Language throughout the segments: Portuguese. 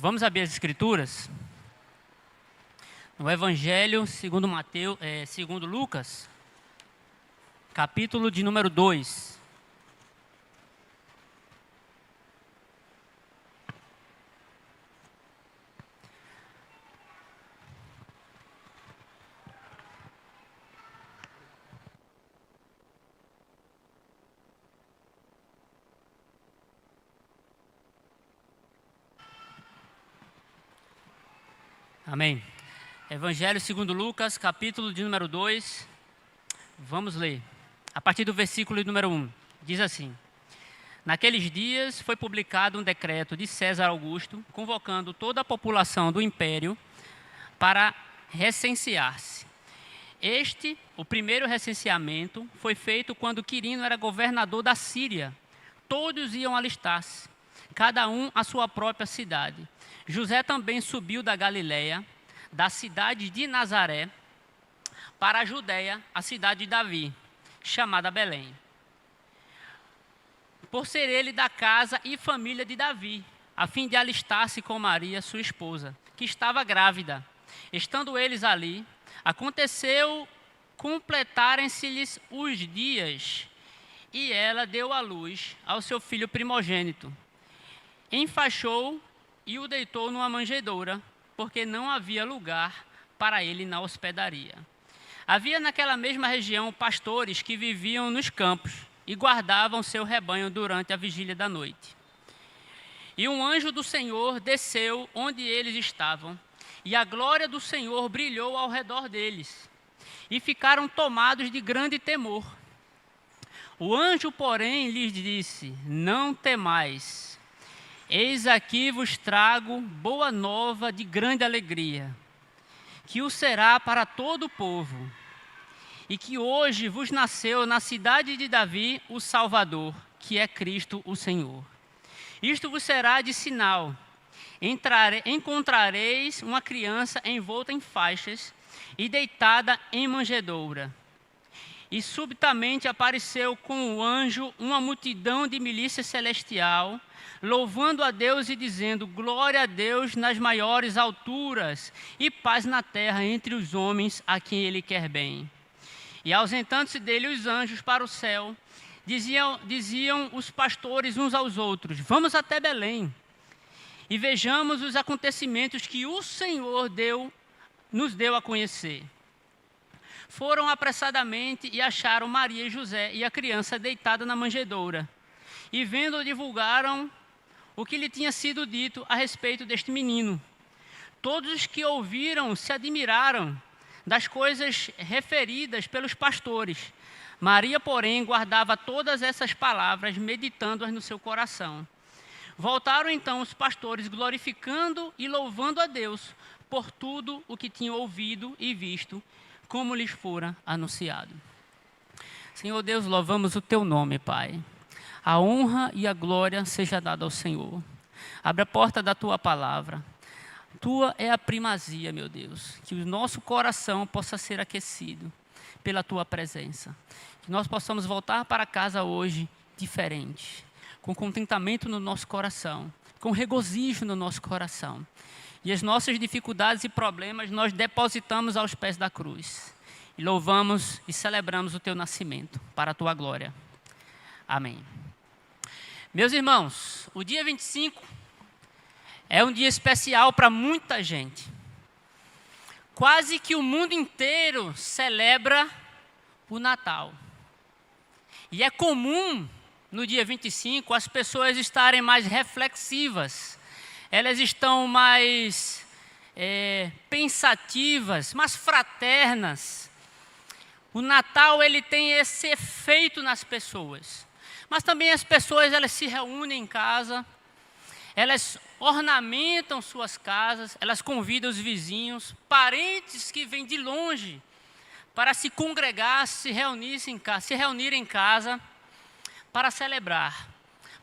Vamos abrir as Escrituras? No Evangelho segundo segundo Lucas, capítulo de número 2. Amém. Evangelho segundo Lucas, capítulo de número 2. Vamos ler. A partir do versículo número 1. Diz assim: Naqueles dias foi publicado um decreto de César Augusto, convocando toda a população do império para recensear-se. O primeiro recenseamento, foi feito quando Quirino era governador da Síria. Todos iam alistar-se, cada um à sua própria cidade. José também subiu da Galiléia, da cidade de Nazaré, para a Judéia, a cidade de Davi, chamada Belém, por ser ele da casa e família de Davi, a fim de alistar-se com Maria, sua esposa, que estava grávida. Estando eles ali, aconteceu completarem-se-lhes os dias, e ela deu à luz ao seu filho primogênito. Enfaixou e o deitou numa manjedoura, porque não havia lugar para ele na hospedaria. Havia naquela mesma região pastores que viviam nos campos e guardavam seu rebanho durante a vigília da noite. E um anjo do Senhor desceu onde eles estavam, e a glória do Senhor brilhou ao redor deles, e ficaram tomados de grande temor. O anjo, porém, lhes disse: Não temais. Eis aqui vos trago boa nova de grande alegria, que o será para todo o povo, e que hoje vos nasceu na cidade de Davi o Salvador, que é Cristo o Senhor. Isto vos será de sinal: encontrareis uma criança envolta em faixas e deitada em manjedoura. E subitamente apareceu com o anjo uma multidão de milícia celestial, louvando a Deus e dizendo: Glória a Deus nas maiores alturas e paz na terra entre os homens a quem Ele quer bem. E ausentando-se dele os anjos para o céu, diziam os pastores uns aos outros: Vamos até Belém e vejamos os acontecimentos que o Senhor nos deu a conhecer. Foram apressadamente e acharam Maria e José e a criança deitada na manjedoura. E vendo, divulgaram o que lhe tinha sido dito a respeito deste menino. Todos os que ouviram se admiraram das coisas referidas pelos pastores. Maria, porém, guardava todas essas palavras, meditando-as no seu coração. Voltaram então os pastores, glorificando e louvando a Deus por tudo o que tinham ouvido e visto, como lhes fora anunciado. Senhor Deus, louvamos o Teu nome, Pai. A honra e a glória seja dada ao Senhor. Abre a porta da Tua palavra. Tua é a primazia, meu Deus. Que o nosso coração possa ser aquecido pela Tua presença. Que nós possamos voltar para casa hoje diferente, com contentamento no nosso coração, com regozijo no nosso coração. E as nossas dificuldades e problemas nós depositamos aos pés da cruz. E louvamos e celebramos o Teu nascimento, para a Tua glória. Amém. Meus irmãos, o dia 25 é um dia especial para muita gente. Quase que o mundo inteiro celebra o Natal. E é comum, no dia 25, as pessoas estarem mais reflexivas. Elas estão mais pensativas, mais fraternas. O Natal, ele tem esse efeito nas pessoas. Mas também as pessoas, elas se reúnem em casa, elas ornamentam suas casas, elas convidam os vizinhos, parentes que vêm de longe, para se congregar, se reunir em casa, para celebrar,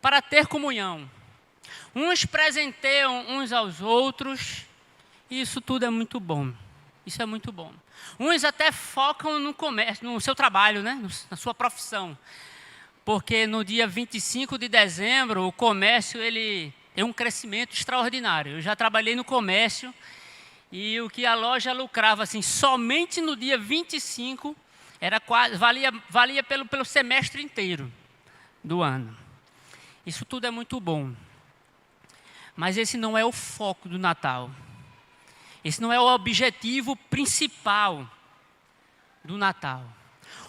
para ter comunhão. Uns presenteiam uns aos outros, e isso tudo é muito bom. Isso é muito bom. Uns até focam no comércio, no seu trabalho, né? Na sua profissão. Porque no dia 25 de dezembro, o comércio ele é um crescimento extraordinário. Eu já trabalhei no comércio e o que a loja lucrava assim, somente no dia 25 era quase, valia pelo semestre inteiro do ano. Isso tudo é muito bom. Mas esse não é o foco do Natal. Esse não é o objetivo principal do Natal.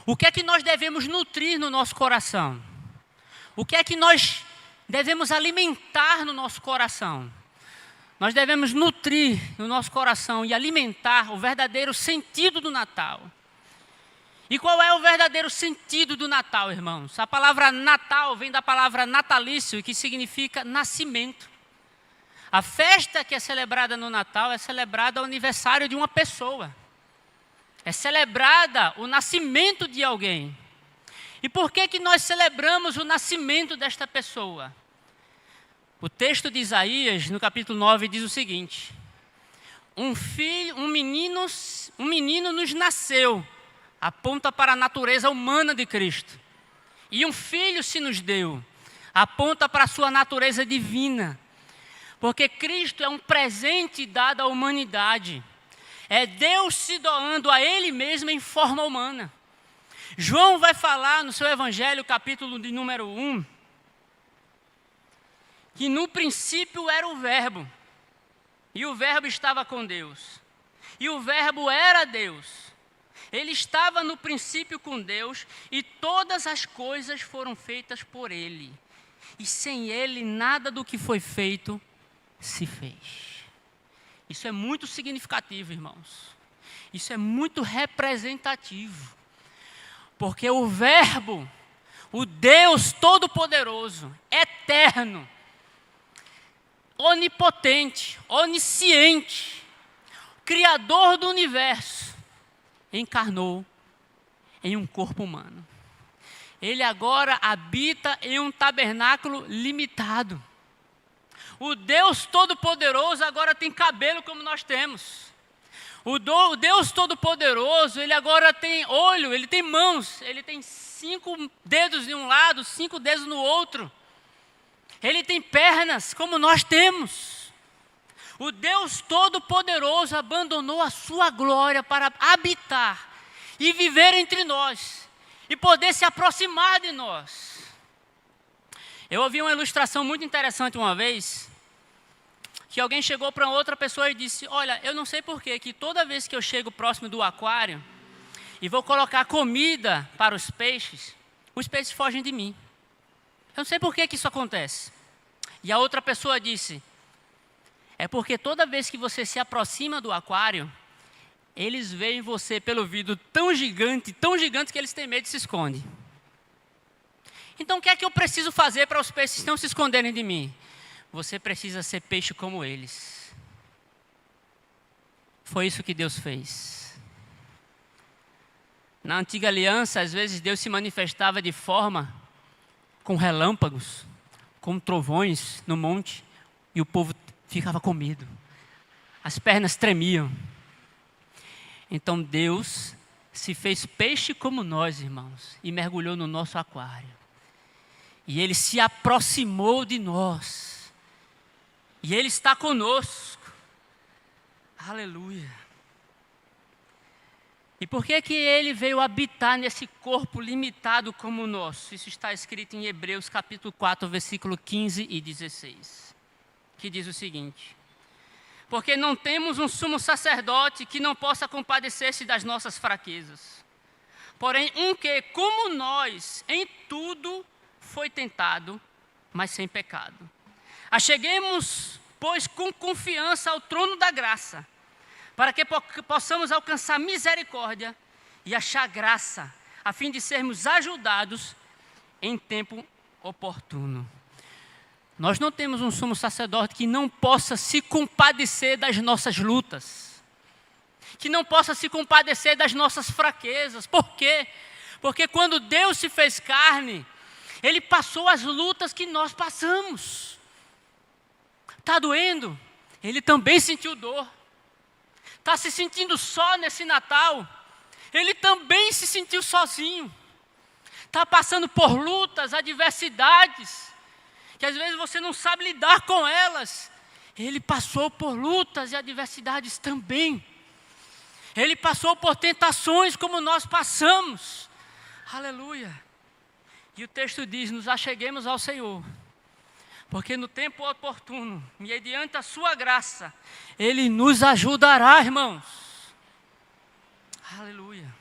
O que é que nós devemos nutrir no nosso coração? O que é que nós devemos alimentar no nosso coração? Nós devemos nutrir no nosso coração e alimentar o verdadeiro sentido do Natal. E qual é o verdadeiro sentido do Natal, irmãos? A palavra Natal vem da palavra natalício, que significa nascimento. A festa que é celebrada no Natal é celebrada o aniversário de uma pessoa. É celebrada o nascimento de alguém. E por que nós celebramos o nascimento desta pessoa? O texto de Isaías, no capítulo 9, diz o seguinte: um menino nos nasceu, aponta para a natureza humana de Cristo. E um filho se nos deu, aponta para a sua natureza divina. Porque Cristo é um presente dado à humanidade. É Deus se doando a Ele mesmo em forma humana. João vai falar no seu Evangelho, capítulo de número 1, que no princípio era o Verbo, e o Verbo estava com Deus, e o Verbo era Deus. Ele estava no princípio com Deus, e todas as coisas foram feitas por Ele. E sem Ele, nada do que foi feito se fez. Isso é muito significativo, irmãos. Isso é muito representativo. Porque o Verbo, o Deus Todo-Poderoso, eterno, onipotente, onisciente, Criador do universo, encarnou em um corpo humano. Ele agora habita em um tabernáculo limitado. O Deus Todo-Poderoso agora tem cabelo como nós temos. O Deus Todo-Poderoso, Ele agora tem olho, Ele tem mãos, Ele tem 5 dedos de um lado, 5 dedos no outro. Ele tem pernas como nós temos. O Deus Todo-Poderoso abandonou a sua glória para habitar e viver entre nós e poder se aproximar de nós. Eu ouvi uma ilustração muito interessante uma vez, que alguém chegou para outra pessoa e disse: olha, eu não sei porquê, que toda vez que eu chego próximo do aquário e vou colocar comida para os peixes fogem de mim. Eu não sei por que isso acontece. E a outra pessoa disse: é porque toda vez que você se aproxima do aquário, eles veem você pelo vidro tão gigante que eles têm medo e se escondem. Então o que é que eu preciso fazer para os peixes não se esconderem de mim? Você precisa ser peixe como eles. Foi isso que Deus fez. Na antiga aliança, às vezes Deus se manifestava de forma com relâmpagos, com trovões no monte, e o povo ficava com medo. As pernas tremiam. Então Deus se fez peixe como nós, irmãos, e mergulhou no nosso aquário. E Ele se aproximou de nós. E Ele está conosco. Aleluia. E por que Ele veio habitar nesse corpo limitado como o nosso? Isso está escrito em Hebreus capítulo 4, versículo 15 e 16. Que diz o seguinte: porque não temos um sumo sacerdote que não possa compadecer-se das nossas fraquezas. Porém, um que, como nós, em tudo foi tentado, mas sem pecado. Acheguemos, pois, com confiança ao trono da graça, para que possamos alcançar misericórdia e achar graça, a fim de sermos ajudados em tempo oportuno. Nós não temos um sumo sacerdote que não possa se compadecer das nossas lutas, que não possa se compadecer das nossas fraquezas. Por quê? Porque quando Deus se fez carne, Ele passou as lutas que nós passamos. Está doendo? Ele também sentiu dor. Está se sentindo só nesse Natal? Ele também se sentiu sozinho. Está passando por lutas, adversidades, que às vezes você não sabe lidar com elas. Ele passou por lutas e adversidades também. Ele passou por tentações como nós passamos. Aleluia. E o texto diz: nos acheguemos ao Senhor, porque no tempo oportuno, mediante a sua graça, Ele nos ajudará, irmãos. Aleluia.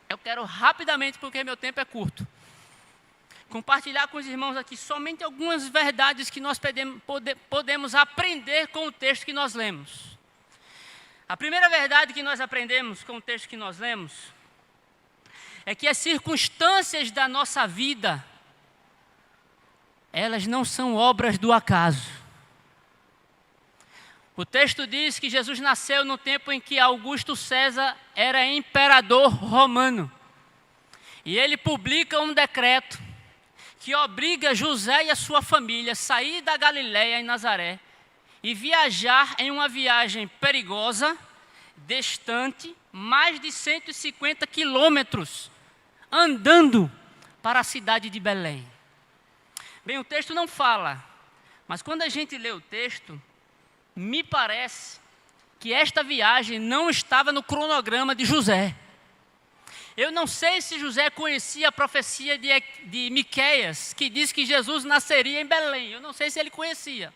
Eu quero rapidamente, porque meu tempo é curto, compartilhar com os irmãos aqui somente algumas verdades que nós podemos aprender com o texto que nós lemos. A primeira verdade que nós aprendemos com o texto que nós lemos é que as circunstâncias da nossa vida, elas não são obras do acaso. O texto diz que Jesus nasceu no tempo em que Augusto César era imperador romano. E ele publica um decreto que obriga José e a sua família a sair da Galiléia e Nazaré e viajar em uma viagem perigosa, distante, mais de 150 quilômetros, andando para a cidade de Belém. Bem, o texto não fala, mas quando a gente lê o texto, me parece que esta viagem não estava no cronograma de José. Eu não sei se José conhecia a profecia de Miqueias, que diz que Jesus nasceria em Belém. Eu não sei se ele conhecia.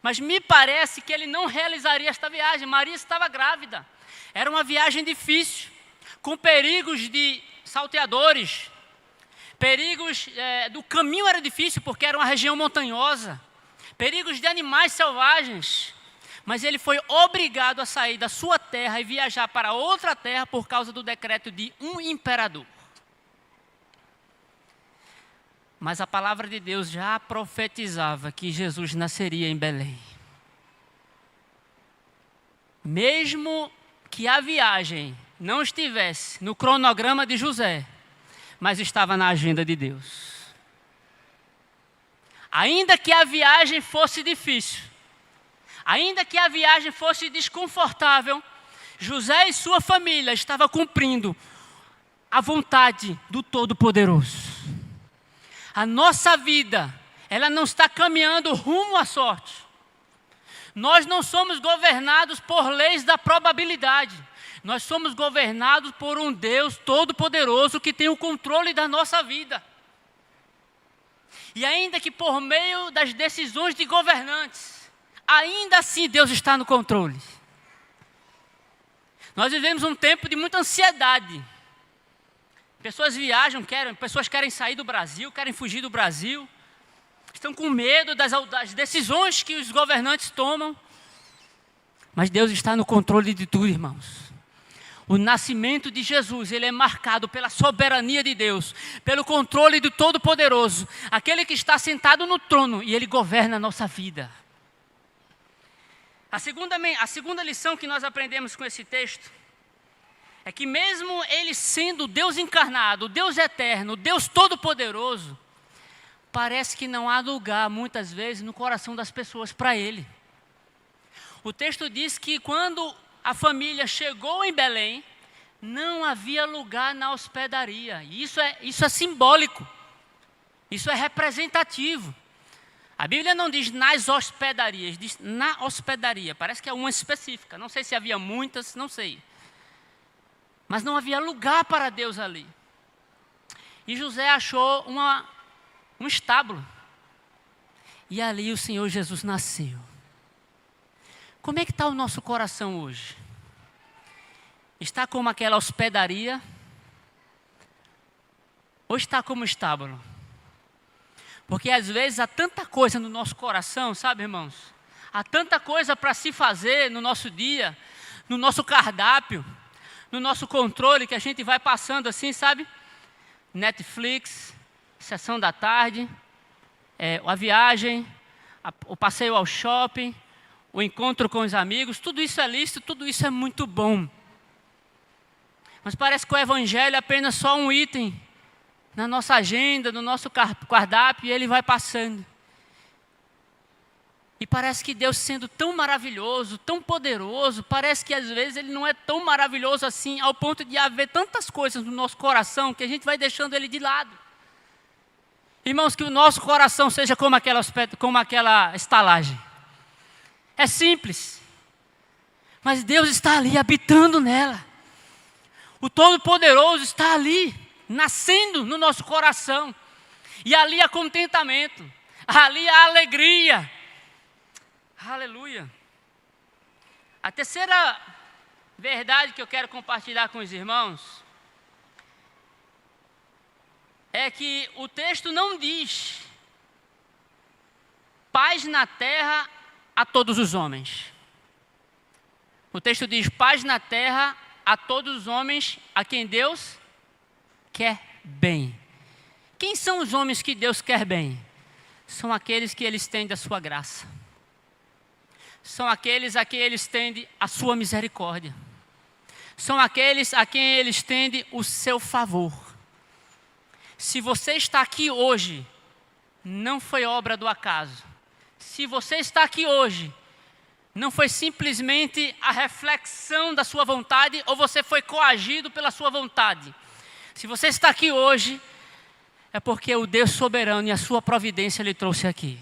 Mas me parece que ele não realizaria esta viagem. Maria estava grávida. Era uma viagem difícil, com perigos de salteadores. Perigos do caminho era difícil, porque era uma região montanhosa. Perigos de animais selvagens. Mas ele foi obrigado a sair da sua terra e viajar para outra terra por causa do decreto de um imperador. Mas a palavra de Deus já profetizava que Jesus nasceria em Belém. Mesmo que a viagem não estivesse no cronograma de José, mas estava na agenda de Deus. Ainda que a viagem fosse difícil, ainda que a viagem fosse desconfortável, José e sua família estavam cumprindo a vontade do Todo-Poderoso. A nossa vida, ela não está caminhando rumo à sorte. Nós não somos governados por leis da probabilidade. Nós somos governados por um Deus Todo-Poderoso que tem o controle da nossa vida. E ainda que por meio das decisões de governantes, ainda assim Deus está no controle. Nós vivemos um tempo de muita ansiedade. Pessoas viajam, pessoas querem sair do Brasil, querem fugir do Brasil. Estão com medo das decisões que os governantes tomam. Mas Deus está no controle de tudo, irmãos. O nascimento de Jesus, ele é marcado pela soberania de Deus, pelo controle do Todo-Poderoso, aquele que está sentado no trono e ele governa a nossa vida. A segunda lição que nós aprendemos com esse texto é que mesmo ele sendo Deus encarnado, Deus eterno, Deus Todo-Poderoso, parece que não há lugar, muitas vezes, no coração das pessoas para ele. O texto diz que quando a família chegou em Belém, não havia lugar na hospedaria. E isso é simbólico, isso é representativo. A Bíblia não diz nas hospedarias, diz na hospedaria. Parece que é uma específica. Não sei se havia muitas, não sei. Mas não havia lugar para Deus ali. E José achou um estábulo. E ali o Senhor Jesus nasceu. Como é que está o nosso coração hoje? Está como aquela hospedaria? Ou está como estábulo? Porque às vezes há tanta coisa no nosso coração, sabe, irmãos? Há tanta coisa para se fazer no nosso dia, no nosso cardápio, no nosso controle, que a gente vai passando assim, sabe? Netflix, sessão da tarde, a viagem, o passeio ao shopping, o encontro com os amigos, tudo isso é lícito, tudo isso é muito bom. Mas parece que o evangelho é apenas só um item na nossa agenda, no nosso cardápio, e ele vai passando. E parece que Deus, sendo tão maravilhoso, tão poderoso, parece que às vezes ele não é tão maravilhoso assim, ao ponto de haver tantas coisas no nosso coração que a gente vai deixando ele de lado. Irmãos, que o nosso coração seja como aquela estalagem. É simples. Mas Deus está ali, habitando nela. O Todo-Poderoso está ali, nascendo no nosso coração. E ali há contentamento. Ali há alegria. Aleluia. A terceira verdade que eu quero compartilhar com os irmãos é que o texto não diz paz na terra a todos os homens. O texto diz paz na terra a todos os homens a quem Deus quer bem. Quem são os homens que Deus quer bem? São aqueles que Ele estende a sua graça. São aqueles a quem Ele estende a sua misericórdia. São aqueles a quem Ele estende o seu favor. Se você está aqui hoje, não foi obra do acaso. Se você está aqui hoje, não foi simplesmente a reflexão da sua vontade ou você foi coagido pela sua vontade. Se você está aqui hoje, é porque o Deus soberano e a sua providência lhe trouxe aqui.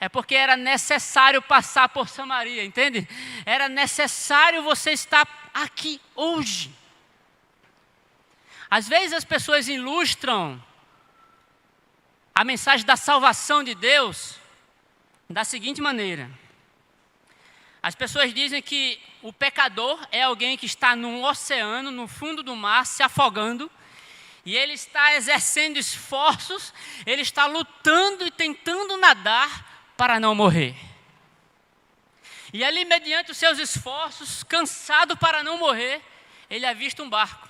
É porque era necessário passar por Samaria, entende? Era necessário você estar aqui hoje. Às vezes as pessoas ilustram a mensagem da salvação de Deus da seguinte maneira. As pessoas dizem que o pecador é alguém que está num oceano, no fundo do mar, se afogando, e ele está exercendo esforços, ele está lutando e tentando nadar para não morrer. E ali, mediante os seus esforços, cansado para não morrer, ele avista um barco.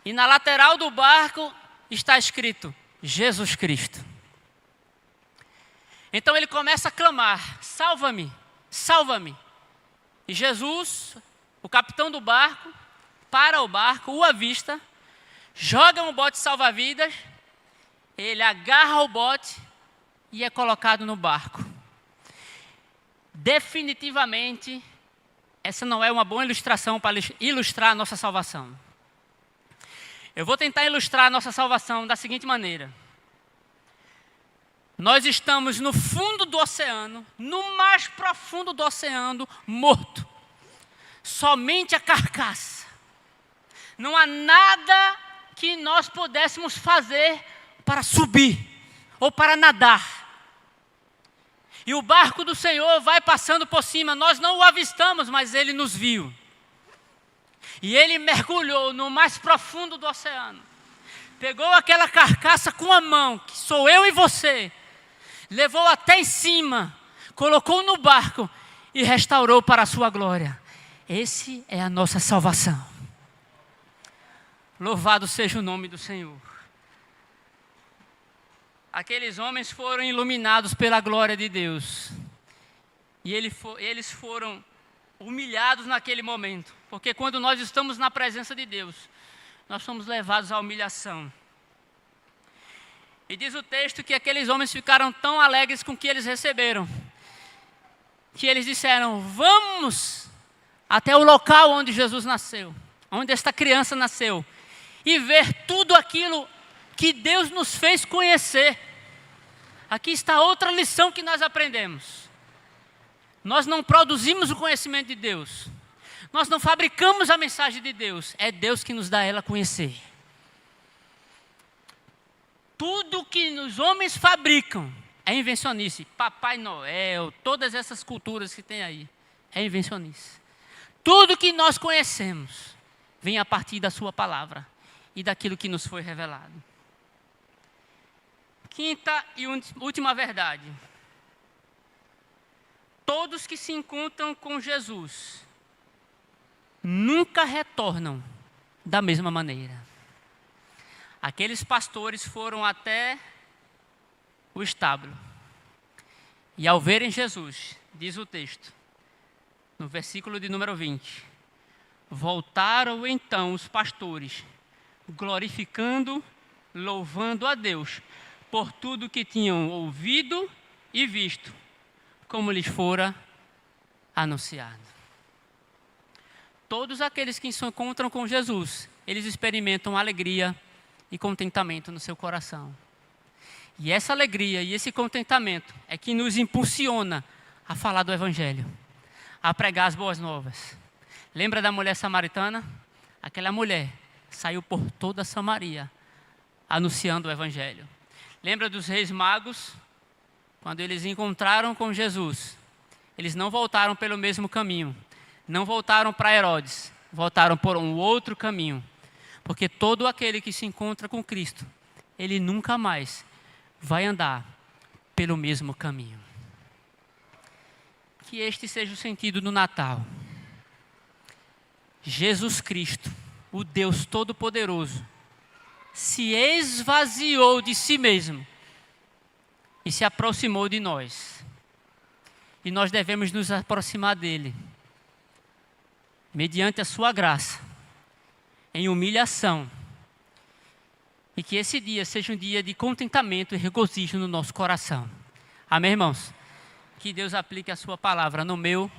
E na lateral do barco está escrito, Jesus Cristo. Então ele começa a clamar, salva-me, salva-me. E Jesus, o capitão do barco, para o barco, o avista, joga um bote salva-vidas, ele agarra o bote e é colocado no barco. Definitivamente, essa não é uma boa ilustração para ilustrar a nossa salvação. Eu vou tentar ilustrar a nossa salvação da seguinte maneira. Nós estamos no fundo do oceano, no mais profundo do oceano, morto. Somente a carcaça. Não há nada que nós pudéssemos fazer para subir ou para nadar. E o barco do Senhor vai passando por cima. Nós não o avistamos, mas Ele nos viu. E Ele mergulhou no mais profundo do oceano. Pegou aquela carcaça com a mão, que sou eu e você. Levou até em cima, colocou no barco e restaurou para a sua glória. Esse é a nossa salvação. Louvado seja o nome do Senhor. Aqueles homens foram iluminados pela glória de Deus. E eles foram humilhados naquele momento. Porque quando nós estamos na presença de Deus, nós somos levados à humilhação. E diz o texto que aqueles homens ficaram tão alegres com o que eles receberam, que eles disseram, vamos até o local onde Jesus nasceu, onde esta criança nasceu, e ver tudo aquilo que Deus nos fez conhecer. Aqui está outra lição que nós aprendemos. Nós não produzimos o conhecimento de Deus. Nós não fabricamos a mensagem de Deus. É Deus que nos dá ela a conhecer. Tudo que os homens fabricam é invencionice. Papai Noel, todas essas culturas que tem aí, é invencionice. Tudo que nós conhecemos vem a partir da sua palavra e daquilo que nos foi revelado. Quinta e última verdade. Todos que se encontram com Jesus nunca retornam da mesma maneira. Aqueles pastores foram até o estábulo. E ao verem Jesus, diz o texto, no versículo de número 20, voltaram então os pastores, glorificando, louvando a Deus, por tudo que tinham ouvido e visto, como lhes fora anunciado. Todos aqueles que se encontram com Jesus, eles experimentam alegria e contentamento no seu coração. E essa alegria e esse contentamento é que nos impulsiona a falar do Evangelho, a pregar as boas novas. Lembra da mulher samaritana? Aquela mulher saiu por toda Samaria anunciando o Evangelho. Lembra dos reis magos? Quando eles encontraram com Jesus, eles não voltaram pelo mesmo caminho, não voltaram para Herodes, voltaram por um outro caminho. Porque todo aquele que se encontra com Cristo, ele nunca mais vai andar pelo mesmo caminho. Que este seja o sentido do Natal. Jesus Cristo, o Deus Todo-Poderoso, se esvaziou de si mesmo e se aproximou de nós. E nós devemos nos aproximar dele, mediante a sua graça, em humilhação. E que esse dia seja um dia de contentamento e regozijo no nosso coração. Amém, irmãos? Que Deus aplique a sua palavra no meu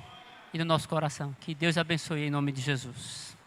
e no nosso coração. Que Deus abençoe em nome de Jesus.